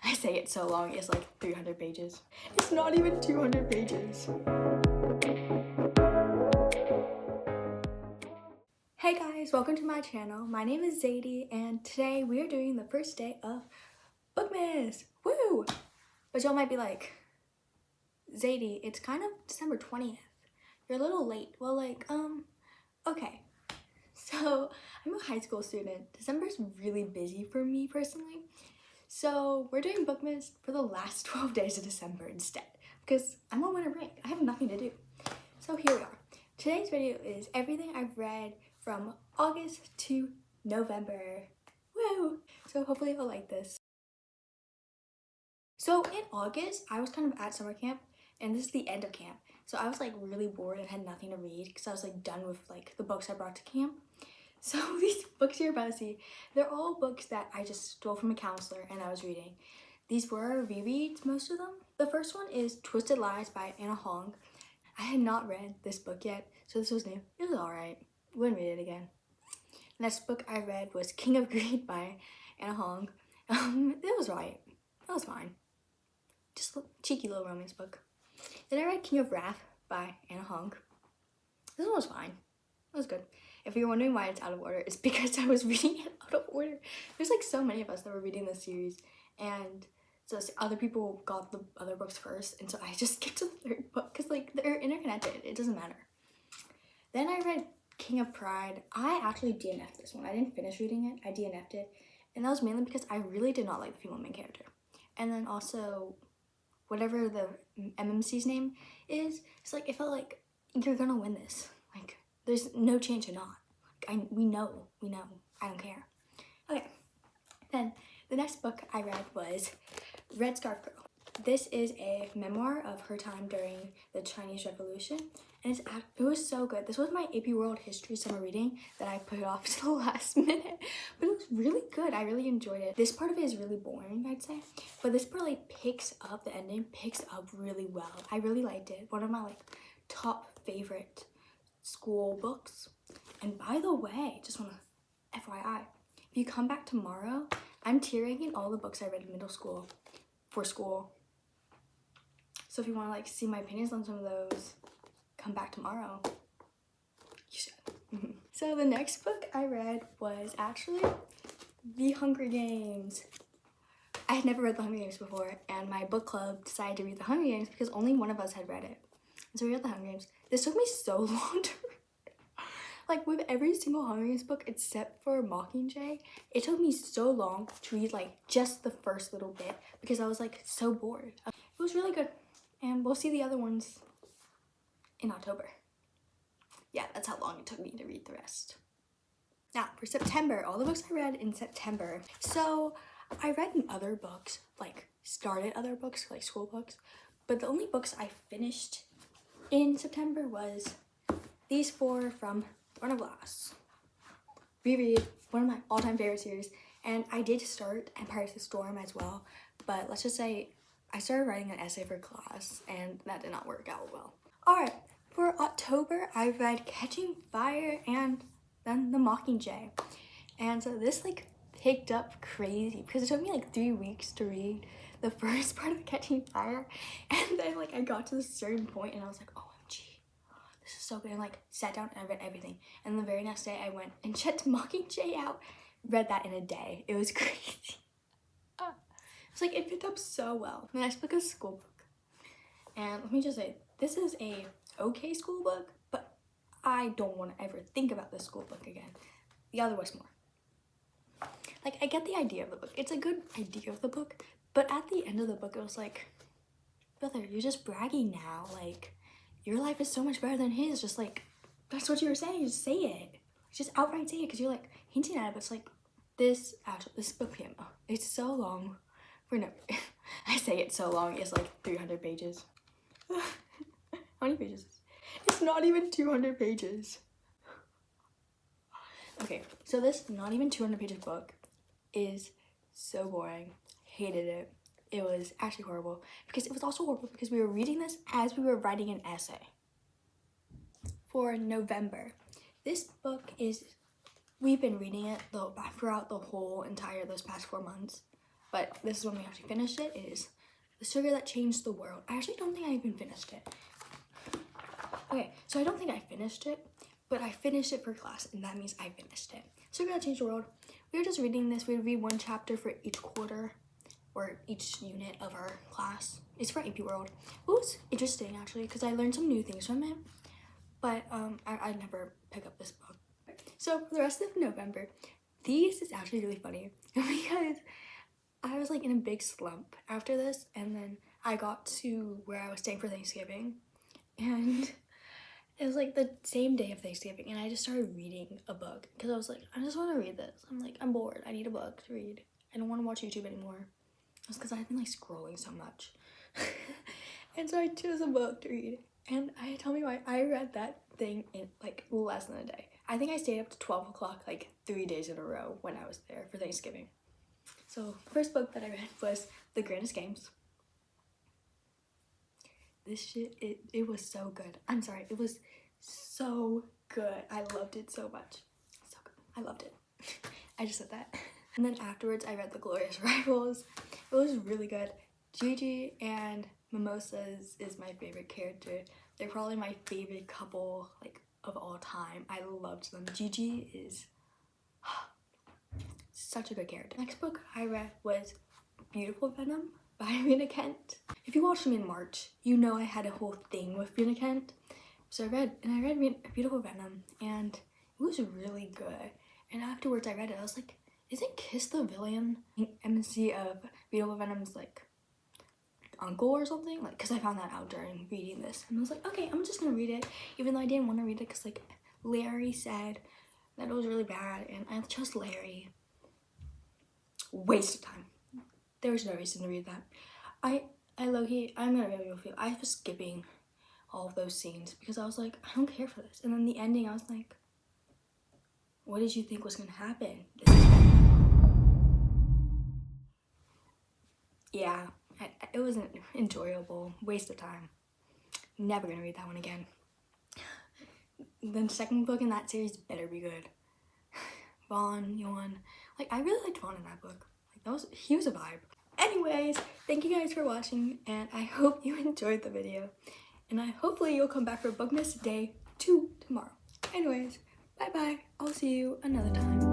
I say it so long, it's like 300 pages. It's not even 200 pages. Hey guys, welcome to my channel. My name is Zadie, and today we are doing the first day of Bookmas. Woo! But y'all might be like, Zadie, it's kind of December 20th. You're a little late. Well, okay. So I'm a high school student. December's really busy for me personally. So we're doing Bookmas for the last 12 days of December instead, because I'm on winter break. I have nothing to do. So here we are. Today's video is everything I've read from August to November. Woo! So hopefully you'll like this. So in August, I was kind of at summer camp, and this is the end of camp. So I was like really bored and had nothing to read because I was like done with like the books I brought to camp. So these books you're about to see, they're all books that I just stole from a counselor and I was reading. These were rereads, most of them. The first one is Twisted Lies by Anna Hong. I had not read this book yet, so this was new. It was alright. Wouldn't read it again. The next book I read was King of Greed by Anna Hong. It was right. It was fine. Just a cheeky little romance book. Then I read King of Wrath by Anna Hong. This one was fine. It was good. If you're wondering why it's out of order, it's because I was reading it out of order. There's like so many of us that were reading this series, and so other people got the other books first, and so I just skipped to the third book because like they're interconnected. It doesn't matter. Then I read King of Pride. I actually DNF'd this one. I didn't finish reading it. I DNF'd it, and that was mainly because I really did not like the female main character. And then also, whatever the MMC's name is, it's like it felt like you're gonna win this. Like there's no chance you're not. We know. I don't care. Okay. Then the next book I read was Red Scarf Girl. This is a memoir of her time during the Chinese Revolution, and it was so good. This was my AP World History summer reading that I put off to the last minute, but it was really good. I really enjoyed it. This part of it is really boring, I'd say, but this part like the ending picks up really well. I really liked it. One of my like top favorite school books. And by the way, just want to FYI, if you come back tomorrow, I'm tearing in all the books I read in middle school for school. So if you want to like see my opinions on some of those, come back tomorrow. You should. So the next book I read was actually The Hunger Games. I had never read The Hunger Games before, and my book club decided to read The Hunger Games because only one of us had read it. And so we read The Hunger Games. This took me so long to read. Like with every single Hunger Games book except for Mockingjay, it took me so long to read like just the first little bit because I was like so bored. It was really good, and we'll see the other ones in October. Yeah, that's how long it took me to read the rest. Now for September, all the books I read in September. So I read other books, like started other books, like school books, but the only books I finished in September was these four from Run of Glass. Reread, one of my all-time favorite series, and I did start Empire of the Storm as well, but let's just say I started writing an essay for class and that did not work out well. Alright, for October I read Catching Fire and then The Mockingjay, and so this like picked up crazy because it took me like 3 weeks to read the first part of Catching Fire, and then like I got to this certain point and I was like, oh, this is so good, and like sat down and I read everything. And the very next day I went and checked Mockingjay out, read that in a day. It was crazy. It's like it picked up so well. The next book is a school book, and let me just say, this is a okay school book, but I don't want to ever think about this school book again. The other was more. Like I get the idea of the book. It's a good idea of the book, but at the end of the book it was like, brother, you're just bragging now. Like, your life is so much better than his. Just like, that's what you were saying. Just say it. Just outright say it, because you're like hinting at it. But it's like this book, it's so long. For no, I say it so long. It's like 300 pages. How many pages? It's not even 200 pages. Okay, so this not even 200 pages book is so boring. Hated it. It was actually horrible, because it was also horrible because we were reading this as we were writing an essay for November. This book is, we've been reading it throughout the whole entire those past 4 months. but this is when we actually finished it. It is The Sugar That Changed the World. I actually don't think I even finished it. Okay, so I don't think I finished it, but I finished it for class, and that means I finished it. Sugar That Changed the World. We were just reading this. We would read one chapter for each quarter or each unit of our class. It's for AP World. It was interesting, actually, because I learned some new things from it, but I'd never pick up this book. So for the rest of November, this is actually really funny because I was like in a big slump after this, and then I got to where I was staying for Thanksgiving, and it was like the same day of Thanksgiving, and I just started reading a book because I was like, I just want to read this. I'm like, I'm bored. I need a book to read. I don't want to watch YouTube anymore. It was because I've been like scrolling so much. And so I chose a book to read, and tell me why, I read that thing in like less than a day. I think I stayed up to 12 o'clock like 3 days in a row when I was there for Thanksgiving. So the first book that I read was The Grandest Games. This shit, it was so good. I'm sorry, it was so good. I loved it so much. So good. I loved it. I just said that. And then afterwards, I read The Glorious Rivals. It was really good. Gigi and Mimosas is my favorite character. They're probably my favorite couple like of all time. I loved them. Gigi is such a good character. Next book I read was Beautiful Venom by Rena Kent. If you watched me in March, you know I had a whole thing with Rena Kent. So I read Beautiful Venom, and it was really good. And afterwards I read it, I was like, isn't Kiss the villain MC of Beautiful Venom's like uncle or something? Like, because I found that out during reading this, and I was like, okay, I'm just gonna read it, even though I didn't want to read it because like Larry said that it was really bad, and I chose Larry. Waste of time. There was no reason to read that. I'm gonna be real with you. I was skipping all of those scenes because I was like, I don't care for this. And then the ending, I was like, what did you think was gonna happen? Yeah, it wasn't enjoyable. Waste of time. Never gonna read that one again. The second book in that series better be good. Vaughn, like I really liked Vaughn in that book. Like he was a vibe. Anyways, thank you guys for watching, and I hope you enjoyed the video. And hopefully you'll come back for Bookmas Day 2 tomorrow. Anyways, bye bye. I'll see you another time.